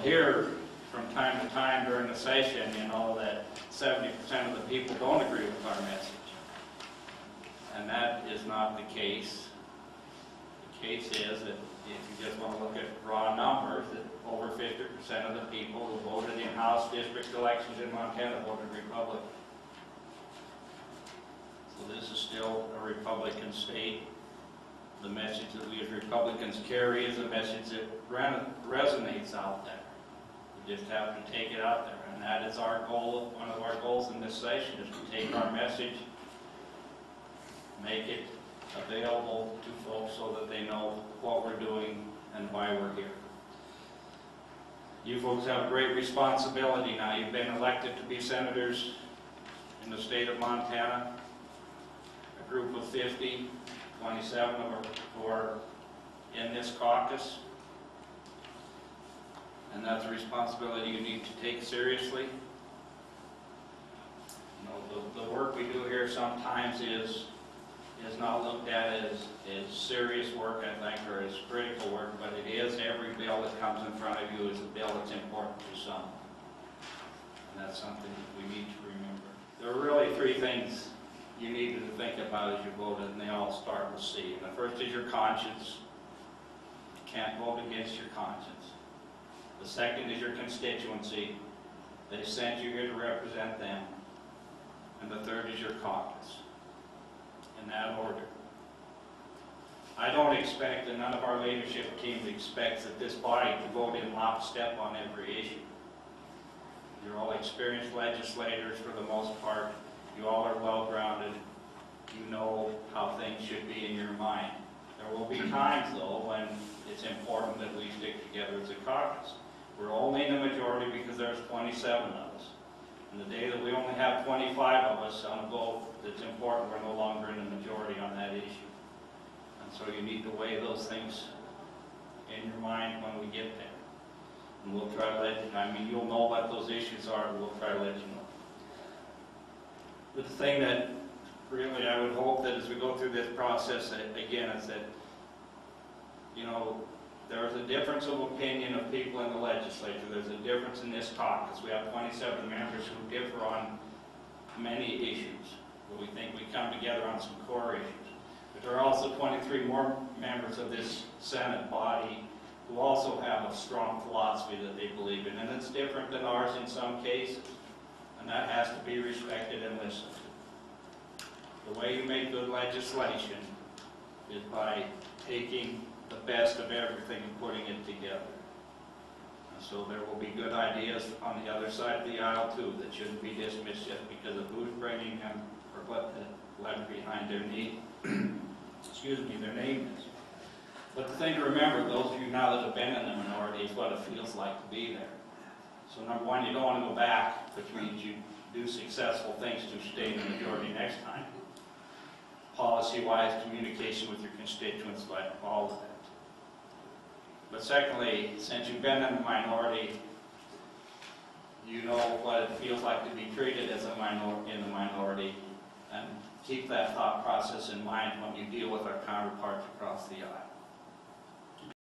hear from time to time during the session, you know, that 70% of the people don't agree with our message. And that is not the case. The case is that if you just want to look at raw numbers, that over 50% of the people who voted in House district elections in Montana voted Republican. So this is still a Republican state. The message that we as Republicans carry is a message that resonates out there. We just have to take it out there, and that is our goal. One of our goals in this session is to take our message, make it available to folks so that they know what we're doing and why we're here. You folks have a great responsibility now. You've been elected to be senators in the state of Montana. A group of 50, 27 of them who are in this caucus. And that's a responsibility you need to take seriously. You know, the work we do here sometimes is not looked at as serious work, I think, or as critical work, but it is. Every bill that comes in front of you is a bill that's important to some. And that's something that we need to remember. There are really three things you need to think about as you vote, and they all start with C. And the first is your conscience. You can't vote against your conscience. The second is your constituency. They sent you here to represent them. And the third is your caucus. In that order. I don't expect, and none of our leadership team expects, that this body to vote in lockstep on every issue. You're all experienced legislators for the most part. You all are well-grounded. You know how things should be in your mind. There will be times, though, when it's important that we stick together as a caucus. We're only in the majority because there's 27 of us. And the day that we only have 25 of us on a vote that's important, we're no longer in the majority on that issue. And so you need to weigh those things in your mind when we get there. And we'll try to let you, I mean, you'll know what those issues are, and we'll try to let you know. But the thing that really I would hope that as we go through this process, again, is that, you know, there's a difference of opinion of people in the legislature. There's a difference in this caucus. We have 27 members who differ on many issues, but we think we come together on some core issues. But there are also 23 more members of this Senate body who also have a strong philosophy that they believe in, and it's different than ours in some cases, and that has to be respected and listened to. The way you make good legislation is by taking the best of everything and putting it together. And so there will be good ideas on the other side of the aisle too that shouldn't be dismissed just because of who's bringing them or what the letter behind their name, their name is. But the thing to remember, those of you now that have been in the minority, is what it feels like to be there. So number one, you don't want to go back, which means you do successful things to stay in the majority next time. Policy-wise, communication with your constituents, like all of that. But secondly, since you've been in the minority, you know what it feels like to be treated as a in the minority, and keep that thought process in mind when you deal with our counterparts across the aisle.